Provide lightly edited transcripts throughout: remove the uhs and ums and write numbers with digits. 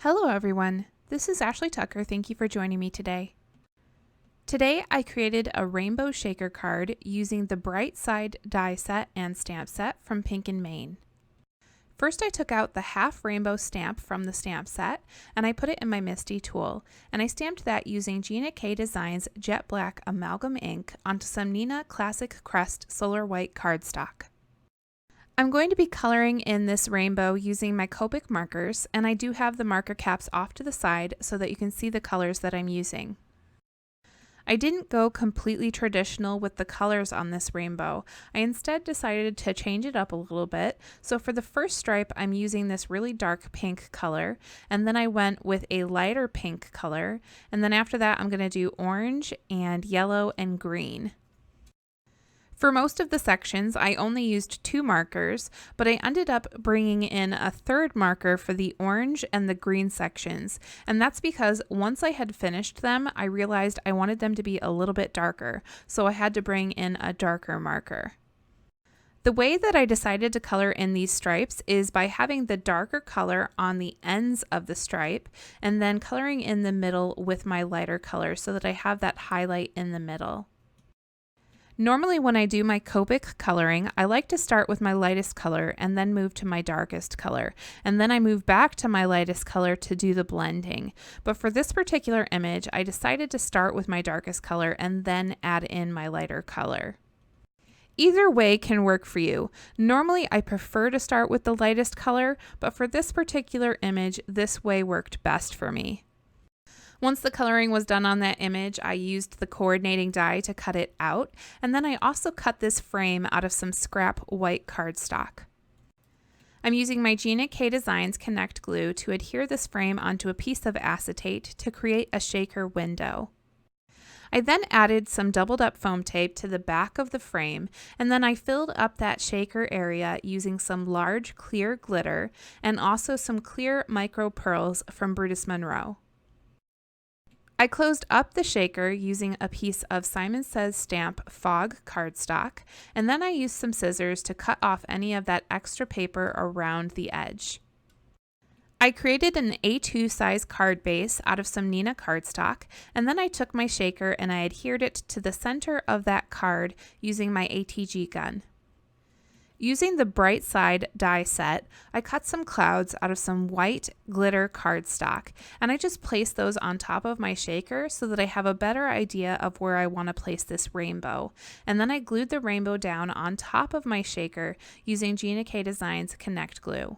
Hello everyone, this is Ashley Tucker. Thank you for joining me today. Today I created a rainbow shaker card using the Bright Side die set and stamp set from Pink and Maine. First I took out the half rainbow stamp from the stamp set and I put it in my Misti Tool, and I stamped that using Gina K Designs Jet Black Amalgam ink onto some Neenah Classic Crest Solar White cardstock. I'm going to be coloring in this rainbow using my Copic markers, and I do have the marker caps off to the side so that you can see the colors that I'm using. I didn't go completely traditional with the colors on this rainbow. I instead decided to change it up a little bit. So for the first stripe, I'm using this really dark pink color, and then I went with a lighter pink color, and then after that I'm going to do orange and yellow and green. For most of the sections, I only used 2 markers, but I ended up bringing in a third marker for the orange and the green sections, and that's because once I had finished them, I realized I wanted them to be a little bit darker, so I had to bring in a darker marker. The way that I decided to color in these stripes is by having the darker color on the ends of the stripe, and then coloring in the middle with my lighter color so that I have that highlight in the middle. Normally when I do my Copic coloring, I like to start with my lightest color and then move to my darkest color, and then I move back to my lightest color to do the blending. But for this particular image, I decided to start with my darkest color and then add in my lighter color. Either way can work for you. Normally I prefer to start with the lightest color, but for this particular image, this way worked best for me. Once the coloring was done on that image, I used the coordinating die to cut it out, and then I also cut this frame out of some scrap white cardstock. I'm using my Gina K Designs Connect glue to adhere this frame onto a piece of acetate to create a shaker window. I then added some doubled up foam tape to the back of the frame, and then I filled up that shaker area using some large clear glitter and also some clear micro pearls from Brutus Monroe. I closed up the shaker using a piece of Simon Says Stamp Fog cardstock, and then I used some scissors to cut off any of that extra paper around the edge. I created an A2 size card base out of some Neenah cardstock, and then I took my shaker and I adhered it to the center of that card using my ATG gun. Using the Bright Side die set, I cut some clouds out of some white glitter cardstock, and I just placed those on top of my shaker so that I have a better idea of where I want to place this rainbow. And then I glued the rainbow down on top of my shaker using Gina K Designs Connect glue.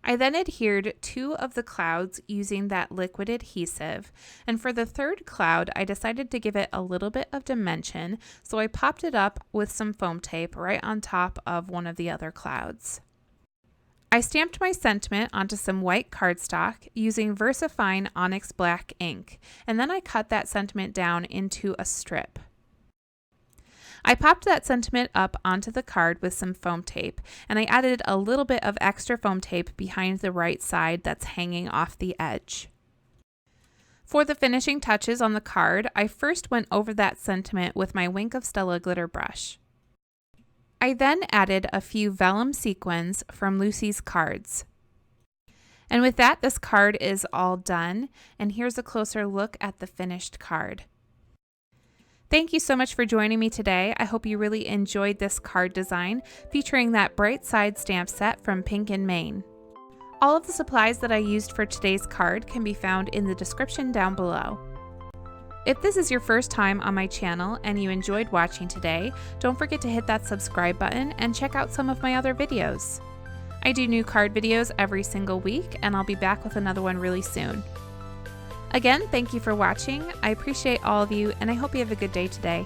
I then adhered 2 of the clouds using that liquid adhesive, and for the third cloud I decided to give it a little bit of dimension, so I popped it up with some foam tape right on top of one of the other clouds. I stamped my sentiment onto some white cardstock using VersaFine ONYX black ink, and then I cut that sentiment down into a strip. I popped that sentiment up onto the card with some foam tape, and I added a little bit of extra foam tape behind the right side that's hanging off the edge. For the finishing touches on the card, I first went over that sentiment with my Wink of Stella glitter brush. I then added a few VELLUM sequins from Lucy's cards. And with that, this card is all done, and here's a closer look at the finished card. Thank you so much for joining me today. I hope you really enjoyed this card design featuring that Bright Side stamp set from Pink and Maine. All of the supplies that I used for today's card can be found in the description down below. If this is your first time on my channel and you enjoyed watching today, don't forget to hit that subscribe button and check out some of my other videos. I do new card videos every single week, and I'll be back with another one really soon. Again, thank you for watching. I appreciate all of you, and I hope you have a good day today.